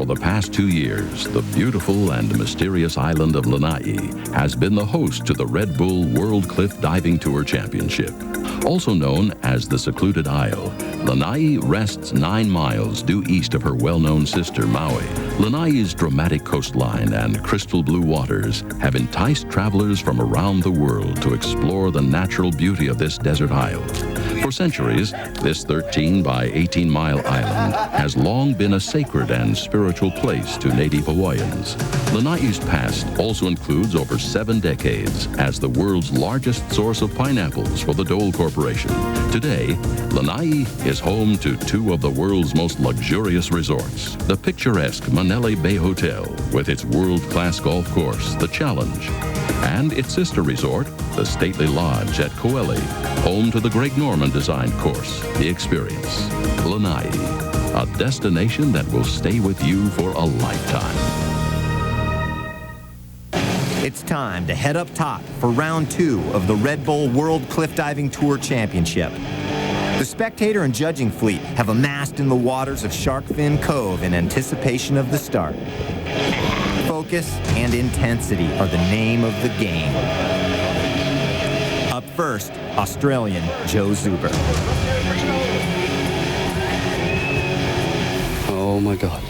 For the past 2 years, the beautiful and mysterious island of Lanai has been the host to the Red Bull World Cliff Diving Tour Championship. Also known as the Secluded Isle, Lanai rests 9 miles due east of her well-known sister, Maui. Lanai's dramatic coastline and crystal blue waters have enticed travelers from around the world to explore the natural beauty of this desert isle. For centuries, this 13 by 18-mile island has long been a sacred and spiritual place to native Hawaiians. Lanai's past also includes over 7 decades as the world's largest source of pineapples for the Dole Corporation. Today, Lanai is home to 2 of the world's most luxurious resorts. The picturesque Manele Bay Hotel with its world-class golf course, The Challenge, and its sister resort, the stately lodge at Ko'eli, home to the Greg Norman designed course, The Experience. Lanai, a destination that will stay with you for a lifetime. It's time to head up top for round 2 of the Red Bull World Cliff Diving Tour Championship. The spectator and judging fleet have amassed in the waters of Shark Fin Cove in anticipation of the start. Focus and intensity are the name of the game. Up first, Australian Joe Zuber. Oh my God.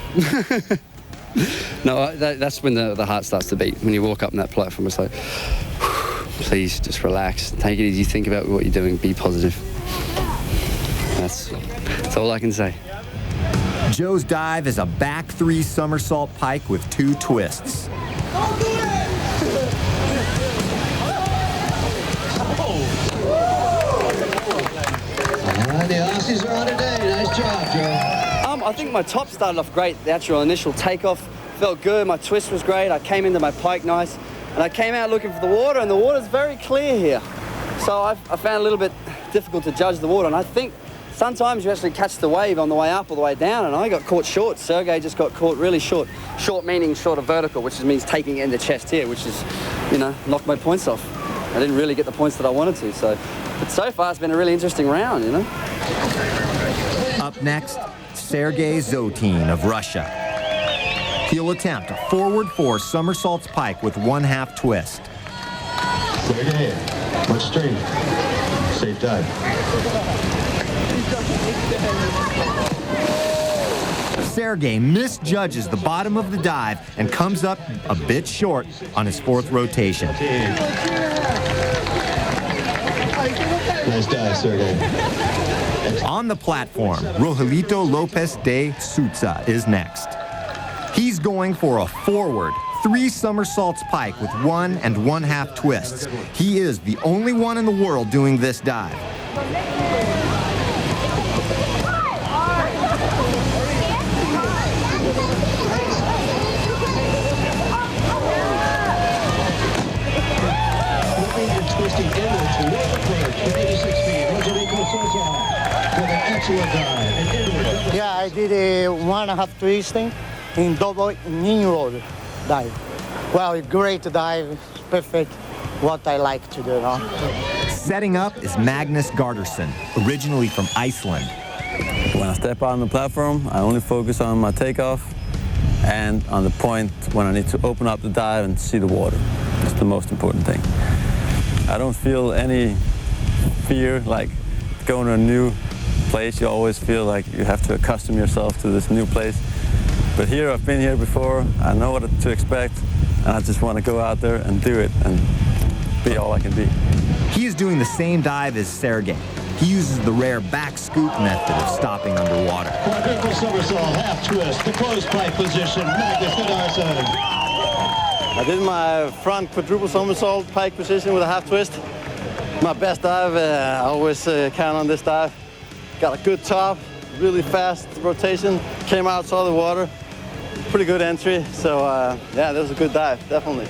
No, that's when the heart starts to beat. When you walk up on that platform, it's like, please just relax, take it easy, think about what you're doing, be positive. That's all I can say. Joe's dive is a back 3 somersault pike with 2 twists. The Aussies are on today. Nice job, Joe. I think my top started off great. The actual initial takeoff felt good. My twist was great. I came into my pike nice. And I came out looking for the water, and the water's very clear here. So I found it a little bit difficult to judge the water. And I think sometimes you actually catch the wave on the way up or the way down, and I got caught short. Serguei just got caught really short. Short meaning short of vertical, which means taking it in the chest here, which is, knocked my points off. I didn't really get the points that I wanted to. But so far, it's been a really interesting round, Up next, Serguei Zotine of Russia. He'll attempt a forward 4 somersaults pike with 1/2 twist. Straight ahead. Much straight. Safe dive. Serguei misjudges the bottom of the dive and comes up a bit short on his 4th rotation. Nice dive, Serguei. On the platform, Rogelito Lopes de Souza is next. He's going for a forward 3 somersaults pike with 1 1/2 twists. He is the only one in the world doing this dive. Twisting inward toward the perch for 86 feet. Rogelito Souza with an excellent dive. And inward. Yeah, I did a 1/2 twisting in double knee roll dive. Well, great dive, perfect. What I like to do. Setting up is Magnus Gardarsson, originally from Iceland. When I step out on the platform, I only focus on my takeoff and on the point when I need to open up the dive and see the water. That's the most important thing. I don't feel any fear, like going to a new place. You always feel like you have to accustom yourself to this new place. But here, I've been here before. I know what to expect, and I just want to go out there and do it and be all I can be. He is doing the same dive as Serguei. He uses the rare back scoop method of stopping underwater. Quadruple somersault, half twist, the closed pike position, Magnus Gardarsson. I did my front quadruple somersault pike position with a half twist. My best dive, I always count on this dive. Got a good top, really fast rotation, came out, saw the water. Pretty good entry, so yeah, that was a good dive, definitely.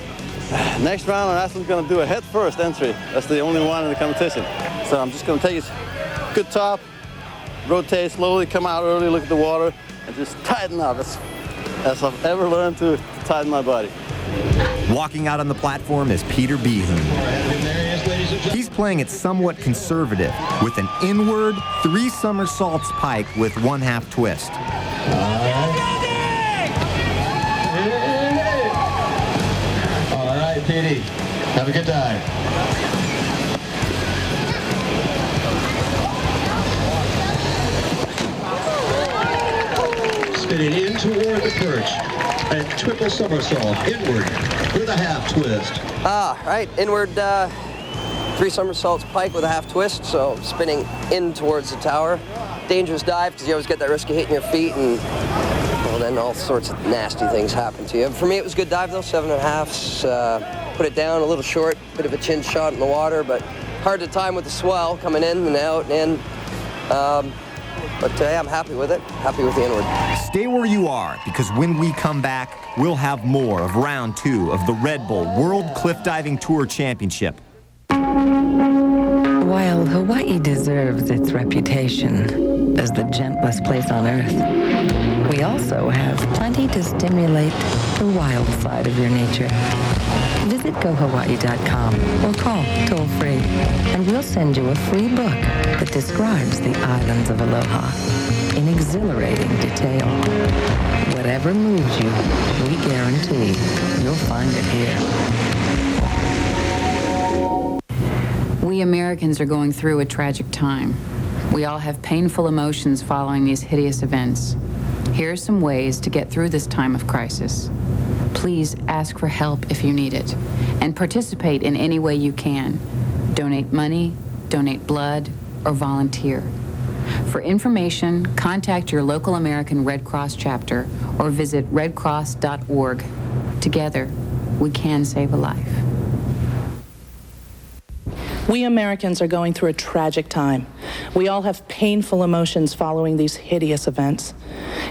Next round, I'm actually going to do a head-first entry. That's the only one in the competition. So I'm just going to take it good top, rotate slowly, come out early, look at the water, and just tighten up as I've ever learned to tighten my body. Walking out on the platform is Peter Bihun. He's playing it somewhat conservative with an inward 3 somersaults pike with 1/2 twist. Kahekili. Have a good dive. Spinning in toward the perch. And triple somersault inward with a half twist. Right, inward 3 somersaults pike with a half twist, so spinning in towards the tower. Dangerous dive because you always get that risk of hitting your feet, and well, then all sorts of nasty things happen to you. For me, it was a good dive though, 7.5s. Put it down a little short, bit of a chin shot in the water, but hard to time with the swell coming in and out and in. But yeah, I'm happy with it. Happy with the inward. Stay where you are, because when we come back, we'll have more of round 2 of the Red Bull World Cliff Diving Tour Championship. While Hawaii deserves its reputation as the gentlest place on Earth, we also have plenty to stimulate the wild side of your nature. Visit GoHawaii.com or call toll-free, and we'll send you a free book that describes the islands of Aloha in exhilarating detail. Whatever moves you, we guarantee you'll find it here. We Americans are going through a tragic time. We all have painful emotions following these hideous events. Here are some ways to get through this time of crisis. Please ask for help if you need it, and participate in any way you can. Donate money, donate blood, or volunteer. For information, contact your local American Red Cross chapter or visit redcross.org. Together, we can save a life. We Americans are going through a tragic time. We all have painful emotions following these hideous events.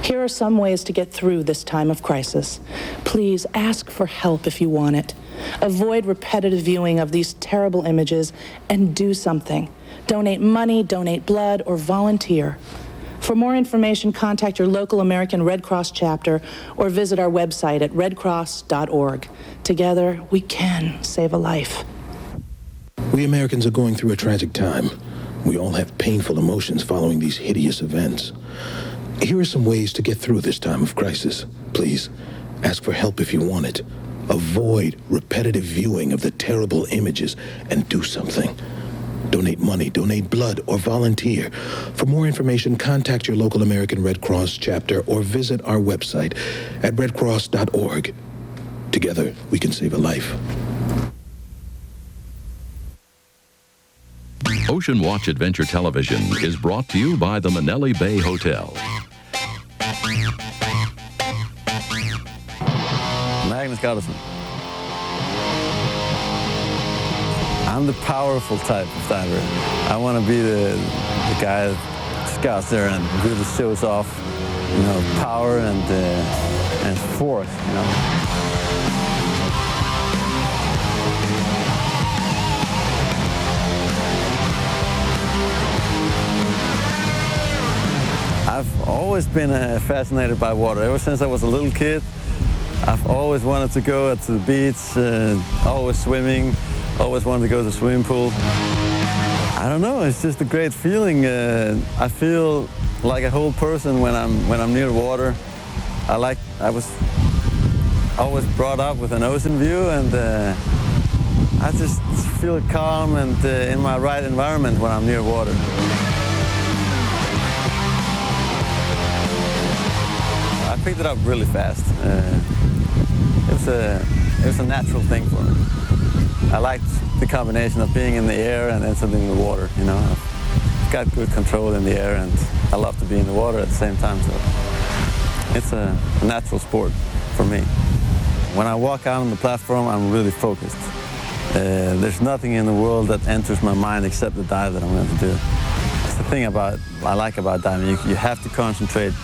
Here are some ways to get through this time of crisis. Please ask for help if you want it. Avoid repetitive viewing of these terrible images and do something. Donate money, donate blood, or volunteer. For more information, contact your local American Red Cross chapter or visit our website at redcross.org. Together, we can save a life. We Americans are going through a tragic time. We all have painful emotions following these hideous events. Here are some ways to get through this time of crisis. Please, ask for help if you want it. Avoid repetitive viewing of the terrible images and do something. Donate money, donate blood, or volunteer. For more information, contact your local American Red Cross chapter or visit our website at redcross.org. Together, we can save a life. OceanWatch Adventure Television is brought to you by the Manele Bay Hotel. Magnus Gardarsson. I'm the powerful type of diver. I want to be the guy that just goes there and really shows off, you know, power and force, you know. I've always been fascinated by water. Ever since I was a little kid, I've always wanted to go to the beach, always swimming, always wanted to go to the swimming pool. I don't know, it's just a great feeling. I feel like a whole person when I'm near water. I was always brought up with an ocean view, and I just feel calm and in my right environment when I'm near water. I picked it up really fast. It was a natural thing for me. I liked the combination of being in the air and then something in the water, you know. I've got good control in the air, and I love to be in the water at the same time, so it's a natural sport for me. When I walk out on the platform, I'm really focused. There's nothing in the world that enters my mind except the dive that I'm going to do. That's the thing I like about diving. You have to concentrate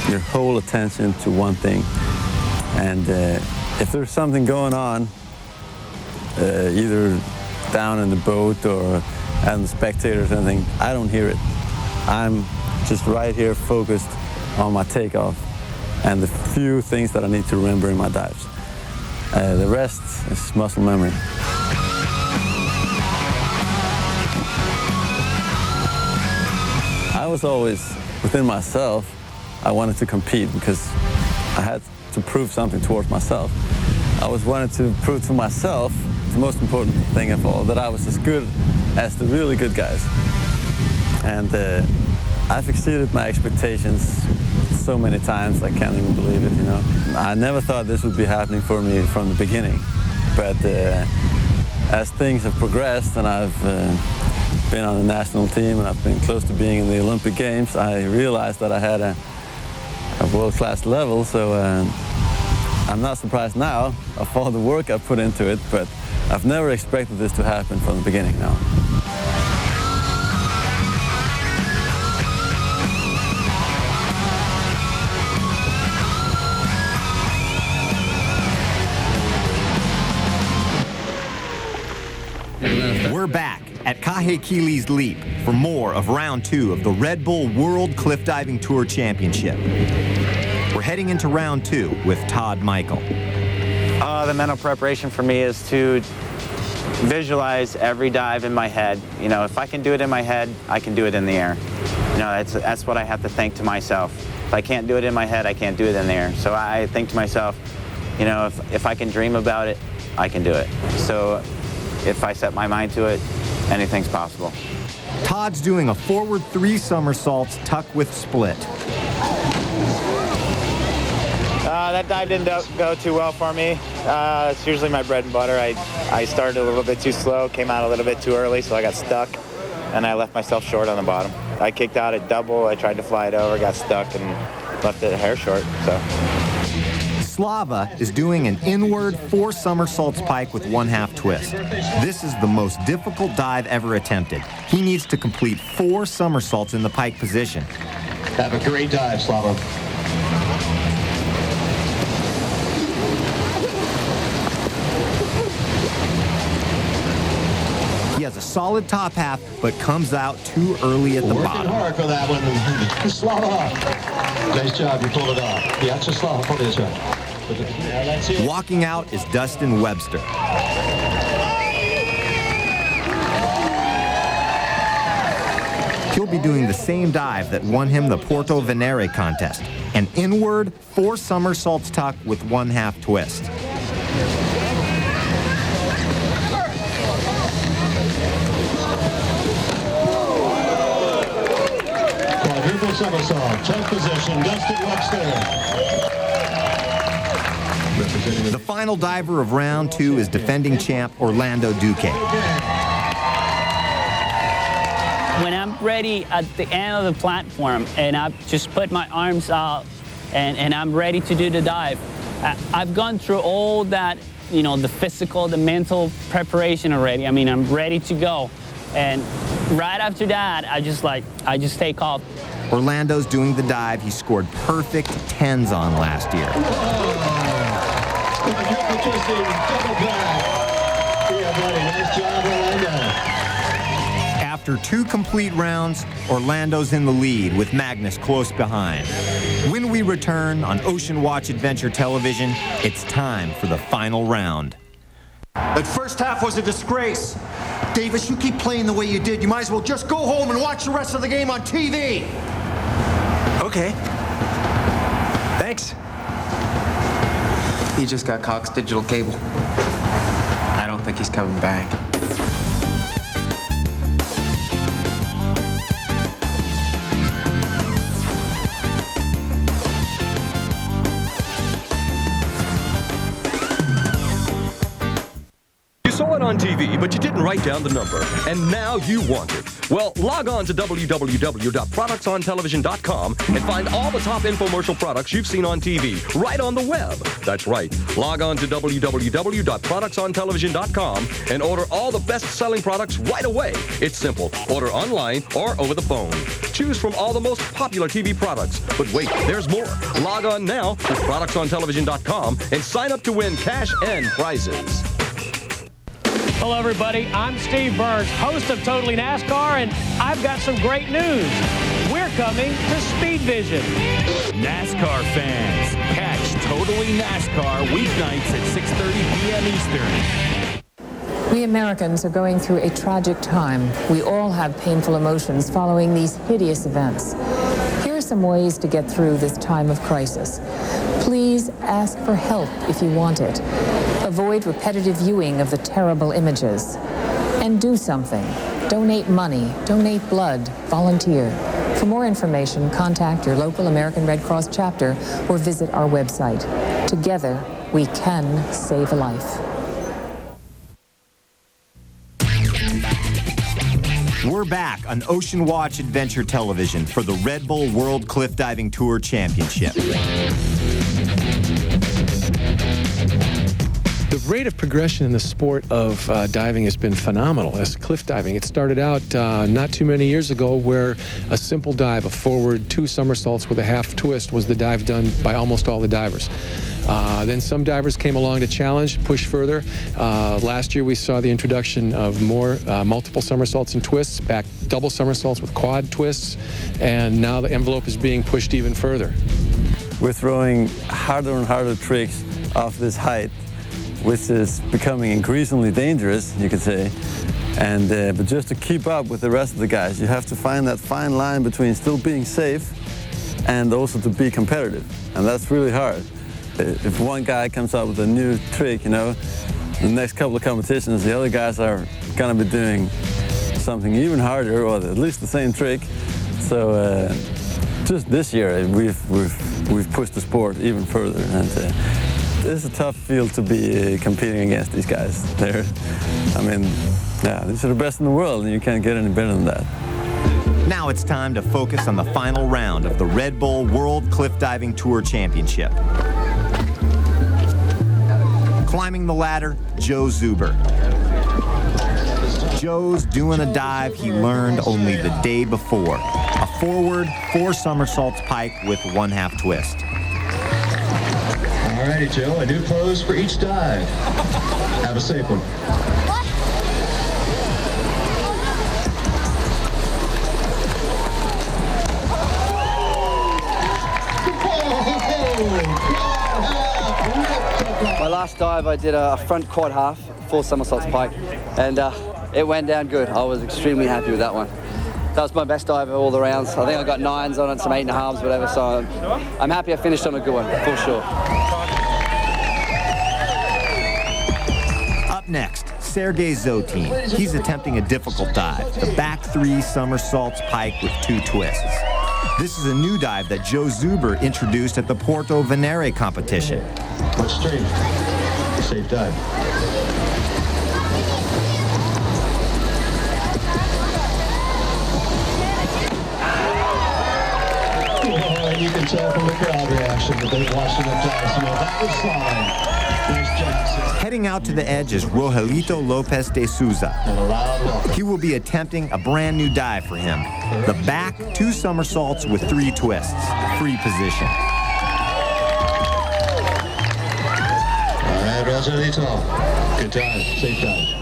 your whole attention to one thing. And if there's something going on, either down in the boat or out the spectators or anything, I don't hear it. I'm just right here focused on my takeoff and the few things that I need to remember in my dives. The rest is muscle memory. I was always, within myself, I wanted to compete because I had to prove something towards myself. I was wanting to prove to myself, the most important thing of all, that I was as good as the really good guys. And I've exceeded my expectations so many times, I can't even believe it, you know. I never thought this would be happening for me from the beginning. But as things have progressed and I've been on the national team and I've been close to being in the Olympic Games, I realized that I had a world-class level, so I'm not surprised now of all the work I've put into it, but I've never expected this to happen from the beginning now. We're back at Kahekili's Leap for more of round 2 of the Red Bull World Cliff Diving Tour Championship. We're heading into round 2 with Todd Michael. The mental preparation for me is to visualize every dive in my head. You know, if I can do it in my head, I can do it in the air. You know, that's what I have to think to myself. If I can't do it in my head, I can't do it in the air. So I think to myself, you know, if I can dream about it, I can do it. So if I set my mind to it, anything's possible. Todd's doing a forward 3 somersaults tuck with split. That dive didn't go too well for me. It's usually my bread and butter. I started a little bit too slow, came out a little bit too early, so I got stuck, and I left myself short on the bottom. I kicked out at double, I tried to fly it over, got stuck, and left it a hair short, so. Slava is doing an inward 4 somersaults pike with 1/2 twist. This is the most difficult dive ever attempted. He needs to complete 4 somersaults in the pike position. Have a great dive, Slava. He has a solid top half, but comes out too early at the bottom. Working hard for that one. Slava. Nice job, you pulled it off. Vyacheslav, Polyeshchuk. Walking out is Dustin Webster. He'll be doing the same dive that won him the Porto Venere contest, an inward 4 somersaults tuck with 1/2 twist. Quadruple somersault, 10th position, Dustin Webster. The final diver of round 2 is defending champ Orlando Duque. When I'm ready at the end of the platform and I just put my arms out and I'm ready to do the dive, I've gone through all that, you know, the physical, the mental preparation already. I mean, I'm ready to go. And right after that, I just take off. Orlando's doing the dive he scored perfect 10s on last year. After 2 complete rounds, Orlando's in the lead with Magnus close behind. When we return on OceanWatch Adventure Television, it's time for the final round. That first half was a disgrace. Davis, you keep playing the way you did. You might as well just go home and watch the rest of the game on TV. Okay. Thanks. He just got Cox's digital cable. I don't think he's coming back. You saw it on TV, but you didn't write down the number, and now you want it. Well, log on to www.productsontelevision.com and find all the top infomercial products you've seen on TV right on the web. That's right. Log on to www.productsontelevision.com and order all the best-selling products right away. It's simple. Order online or over the phone. Choose from all the most popular TV products. But wait, there's more. Log on now to productsontelevision.com and sign up to win cash and prizes. Hello, everybody. I'm Steve Burns, host of Totally NASCAR, and I've got some great news. We're coming to Speed Vision. NASCAR fans, catch Totally NASCAR weeknights at 6:30 p.m. Eastern. We Americans are going through a tragic time. We all have painful emotions following these hideous events. Here are some ways to get through this time of crisis. Please ask for help if you want it. Avoid repetitive viewing of the terrible images. And do something. Donate money, donate blood, volunteer. For more information, contact your local American Red Cross chapter or visit our website. Together, we can save a life. We're back on OceanWatch Adventure Television for the Red Bull World Cliff Diving Tour Championship. The rate of progression in the sport of diving has been phenomenal. As cliff diving, it started out not too many years ago where a simple dive, a forward 2 somersaults with a half twist, was the dive done by almost all the divers. Then some divers came along to challenge, push further. Last year we saw the introduction of more multiple somersaults and twists, back double somersaults with quad twists, and now the envelope is being pushed even further. We're throwing harder and harder tricks off this height, which is becoming increasingly dangerous, you could say. And but just to keep up with the rest of the guys, you have to find that fine line between still being safe and also to be competitive. And that's really hard. If one guy comes up with a new trick, you know, the next couple of competitions, the other guys are gonna be doing something even harder, or at least the same trick. So just this year, we've pushed the sport even further. And it's a tough field to be competing against these guys. I mean, yeah, these are the best in the world, and you can't get any better than that. Now it's time to focus on the final round of the Red Bull World Cliff Diving Tour Championship. Climbing the ladder, Joe Zuber. Joe's doing a dive he learned only the day before. A forward 4 somersaults pike with 1/2 twist. All righty, Joe, a new pose for each dive. Have a safe one. My last dive, I did a front quad half, 4 somersaults pike, and it went down good. I was extremely happy with that one. That was my best dive of all the rounds. I think I got 9s on it, some 8.5s, whatever, so I'm happy I finished on a good one, for sure. Up next, Serguei Zotine. He's attempting a difficult dive, the back 3 somersaults pike with 2 twists. This is a new dive that Joe Zuber introduced at the Porto Venere competition. Much straight. Safe dive. Oh, you can tell from the crowd reaction that they've watched enough dives to know that was fine. Heading out to the edge is Rogelito Lopes de Souza. He will be attempting a brand new dive for him. The back 2 somersaults with 3 twists. Free position. All right, Rogelito. Good dive. Safe dive.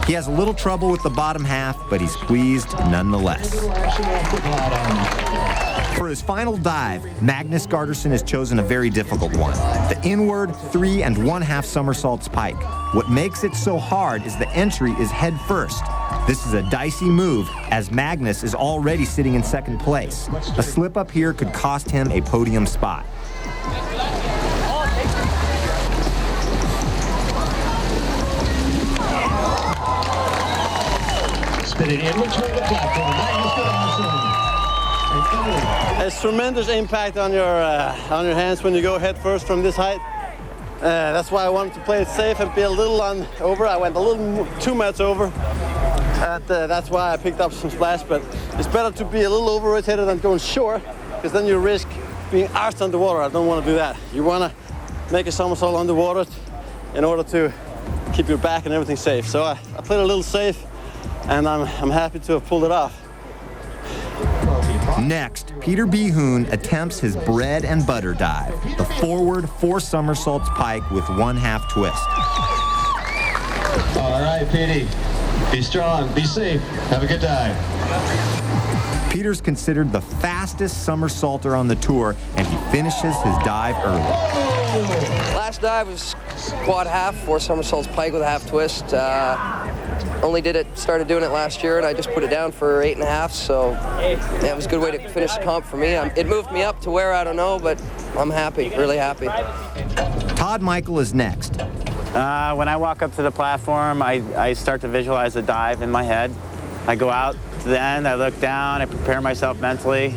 He has a little trouble with the bottom half, but he's pleased nonetheless. For his final dive, Magnus Gardarsson has chosen a very difficult one, the inward 3 1/2 somersaults pike. What makes it so hard is the entry is head first. This is a dicey move, as Magnus is already sitting in 2nd place. A slip up here could cost him a podium spot. Spinning in between the platform, Magnus Gardarsson. It's tremendous impact on your hands when you go head first from this height. That's why I wanted to play it safe and be a little over. I went a little 2 meters over. And that's why I picked up some splash, but it's better to be a little over-rotated than going short, because then you risk being arsed underwater. I don't want to do that. You want to make a somersault underwater in order to keep your back and everything safe. So I played a little safe, and I'm happy to have pulled it off. Next, Peter Bihun attempts his bread and butter dive, the forward 4 somersaults pike with 1/2 twist. All right, Petey. Be strong, be safe, have a good dive. Peter's considered the fastest somersaulter on the tour, and he finishes his dive early. Last dive was quad half, 4 somersaults pike with a half twist. Started doing it last year, and I just put it down for 8.5, so yeah, it was a good way to finish the comp for me. It moved me up to where, I don't know, but I'm happy, really happy. Todd Michael is next. When I walk up to the platform, I start to visualize the dive in my head. I go out to the end, I look down, I prepare myself mentally.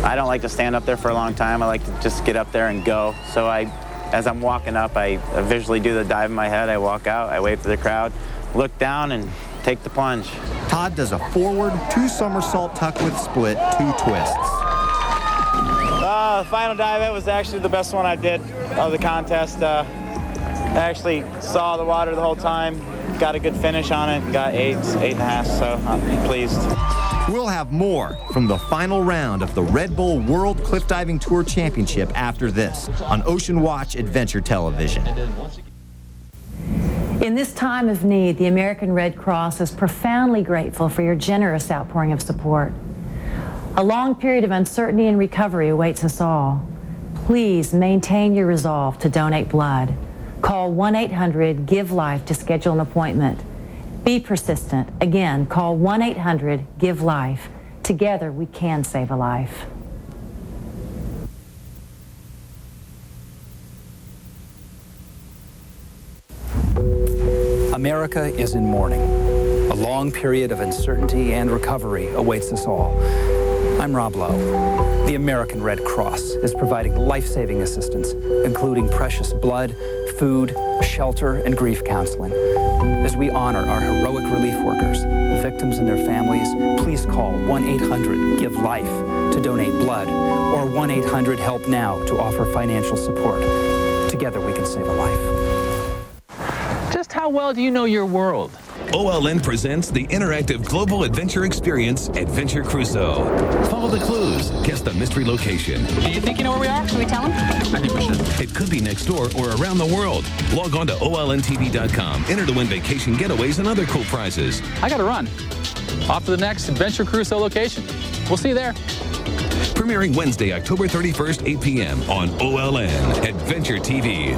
I don't like to stand up there for a long time. I like to just get up there and go. So as I'm walking up, I visually do the dive in my head. I walk out, I wave to the crowd, look down, and take the plunge. Todd does a forward, 2 somersault tuck with split, 2 twists. The final dive, it was actually the best one I did of the contest. I actually saw the water the whole time, got a good finish on it, got 8.5, so I'm pleased. We'll have more from the final round of the Red Bull World Cliff Diving Tour Championship after this on OceanWatch Adventure Television. In this time of need, the American Red Cross is profoundly grateful for your generous outpouring of support. A long period of uncertainty and recovery awaits us all. Please maintain your resolve to donate blood. Call 1-800-GIVE-LIFE to schedule an appointment. Be persistent. Again, call 1-800-GIVE-LIFE. Together, we can save a life. America is in mourning. A long period of uncertainty and recovery awaits us all. I'm Rob Lowe. The American Red Cross is providing life-saving assistance, including precious blood, food, shelter, and grief counseling. As we honor our heroic relief workers, victims and their families, please call 1-800-GIVE-LIFE to donate blood, or 1-800-HELP-NOW to offer financial support. Together we can save a life. Just how well do you know your world? OLN presents the interactive global adventure experience, Adventure Crusoe. Follow the clues, guess the mystery location. Do you think you know where we are? Should we tell him? I think we should. It could be next door or around the world. Log on to OLNTV.com. Enter to win vacation getaways and other cool prizes. I gotta run. Off to the next Adventure Crusoe location. We'll see you there. Premiering Wednesday, October 31st, 8 p.m. on OLN Adventure TV.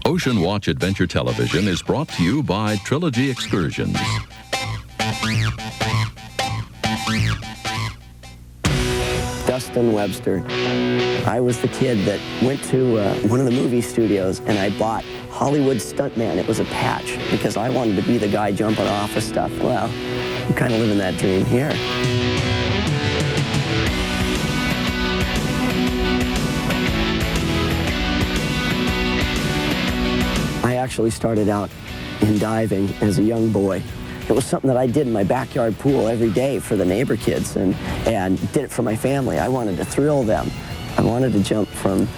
OceanWatch Adventure Television is brought to you by Trilogy Excursions. Dustin Webster. I was the kid that went to one of the movie studios and I bought Hollywood Stuntman. It was a patch because I wanted to be the guy jumping off of stuff. Well, I'm kind of living that dream here. I actually started out in diving as a young boy. It was something that I did in my backyard pool every day for the neighbor kids and did it for my family. I wanted to thrill them. I wanted to jump from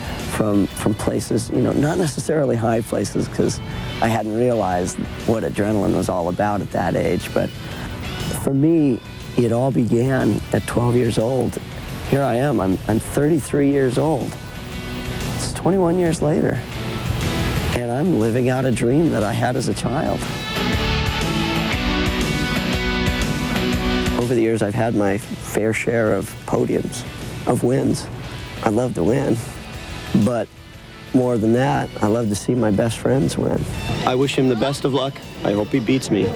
places, you know, not necessarily high places because I hadn't realized what adrenaline was all about at that age. But for me, it all began at 12 years old. Here I am, I'm 33 years old. It's 21 years later. And I'm living out a dream that I had as a child. Over the years, I've had my fair share of podiums, of wins. I love to win, but more than that, I love to see my best friends win. I wish him the best of luck. I hope he beats me.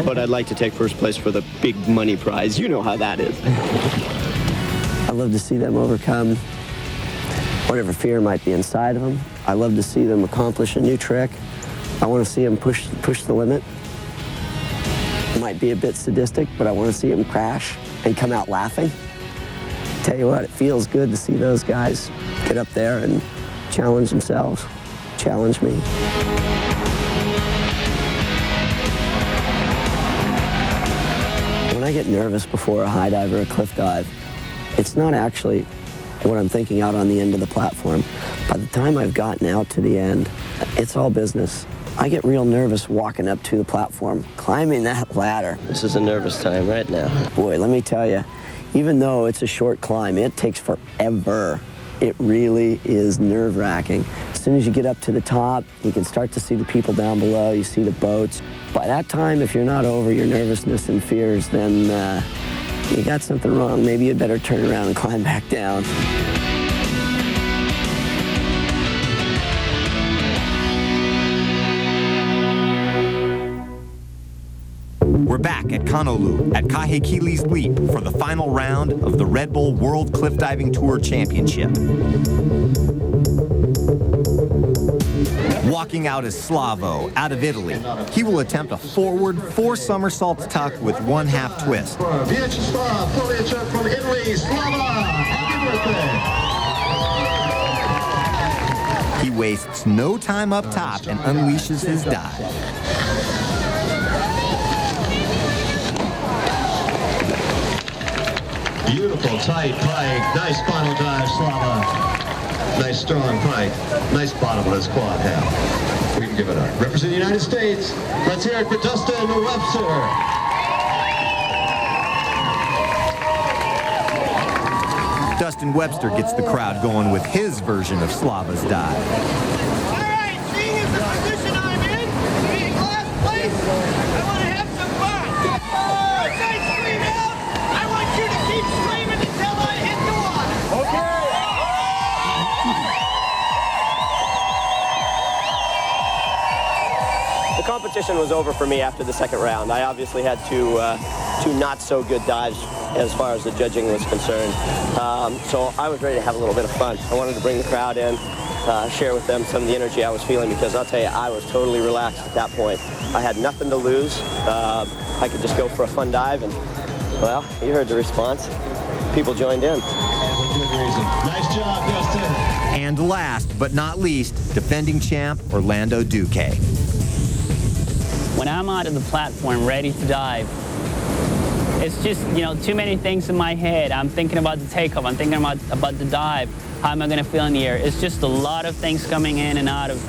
But I'd like to take first place for the big money prize. You know how that is. I love to see them overcome whatever fear might be inside of them. I love to see them accomplish a new trick. I want to see them push the limit. It might be a bit sadistic, but I want to see them crash and come out laughing. Tell you what, it feels good to see those guys get up there and challenge themselves, challenge me. When I get nervous before a high dive or a cliff dive, it's not actually what I'm thinking out on the end of the platform. By the time I've gotten out to the end, it's all business. I get real nervous walking up to the platform, climbing that ladder. This is a nervous time right now. Boy, let me tell you, even though it's a short climb, it takes forever. It really is nerve-wracking. As soon as you get up to the top, you can start to see the people down below, you see the boats. By that time, if you're not over your nervousness and fears, then you got something wrong. Maybe you'd better turn around and climb back down. We're back at Honolulu at Kahekili's Leap for the final round of the Red Bull World Cliff Diving Tour Championship. Walking out is Slavo, out of Italy. He will attempt a forward 4 somersaults tuck with 1/2 twist. Vyacheslav, Polyeshchuk from Italy, Slava, happy birthday. He wastes no time up top and unleashes his dive. Beautiful, tight pike. Nice final dive, Slava. Nice strong pike. Nice bottom of his quad half. We can give it up. Represent the United States. Let's hear it for Dustin Webster. Dustin Webster gets the crowd going with his version of Slava's dive. All right, seeing as the position I'm in, being last place, I want to have some fun. Once I scream out, I want you to keep screaming until I hit the water. Okay. The competition was over for me after the second round. I obviously had two not so good dives as far as the judging was concerned. So I was ready to have a little bit of fun. I wanted to bring the crowd in, share with them some of the energy I was feeling, because I'll tell you, I was totally relaxed at that point. I had nothing to lose. I could just go for a fun dive, and well, you heard the response. People joined in. Nice job, Dustin. And last but not least, defending champ Orlando Duque. When I'm out of the platform ready to dive, it's just, too many things in my head. I'm thinking about the takeoff. I'm thinking about the dive. How am I going to feel in the air? It's just a lot of things coming in and out of,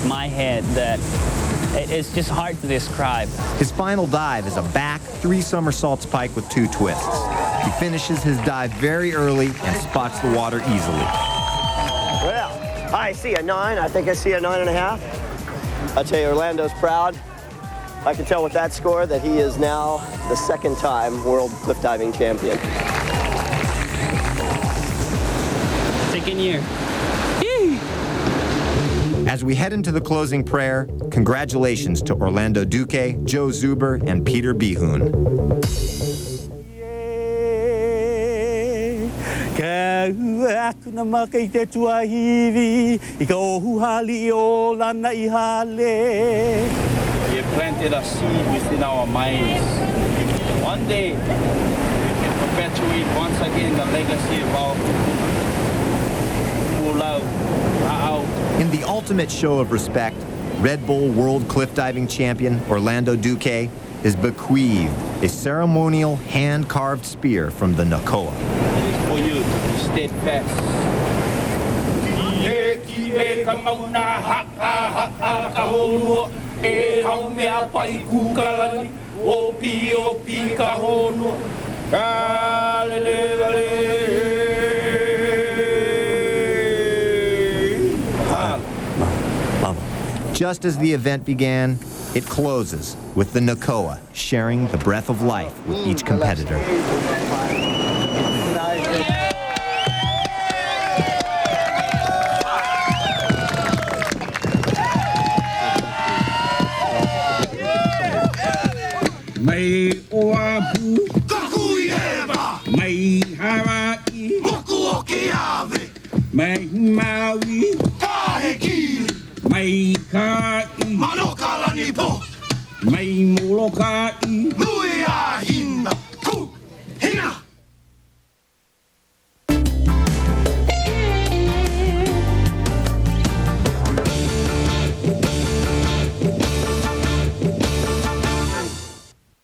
my head that it's just hard to describe. His final dive is a back 3 somersaults pike with 2 twists. He finishes his dive very early and spots the water easily. Well, I see a 9. I think I see a 9.5. I'll tell you, Orlando's proud. I can tell with that score that he is now the 2nd-time world cliff diving champion. 2nd year. As we head into the closing prayer, congratulations to Orlando Duque, Joe Zuber, and Peter Bihun. He planted a seed within our minds. One day, we can perpetuate once again the legacy of our Pulau. In the ultimate show of respect, Red Bull World Cliff Diving Champion Orlando Duque is bequeathed a ceremonial hand-carved spear from the Nakoa. It is for you to stay fast. Just as the event began, it closes with the Nakoa sharing the breath of life with each competitor. Mai oapu Kahoo'ohaoahaoa Mai Hawaii Moku o ke ave Mai Maui Kahekili Mai Kai Manokalani po Mai Molokai Nui a hina Ku hina.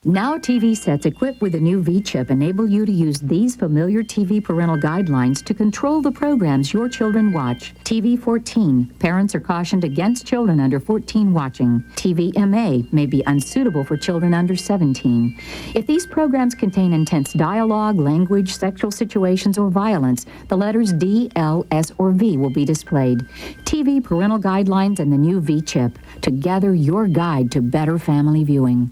Now TV sets equipped with a new V-chip enable you to use these familiar TV parental guidelines to control the programs your children watch. TV 14, parents are cautioned against children under 14 watching. TV MA may be unsuitable for children under 17. If these programs contain intense dialogue, language, sexual situations, or violence, the letters D, L, S, or V will be displayed. TV parental guidelines and the new V-chip, together your guide to better family viewing.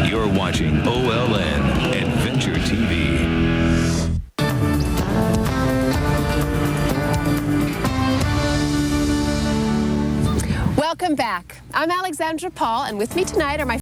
You're watching OLN Adventure TV. Welcome back. I'm Alexandra Paul, and with me tonight are my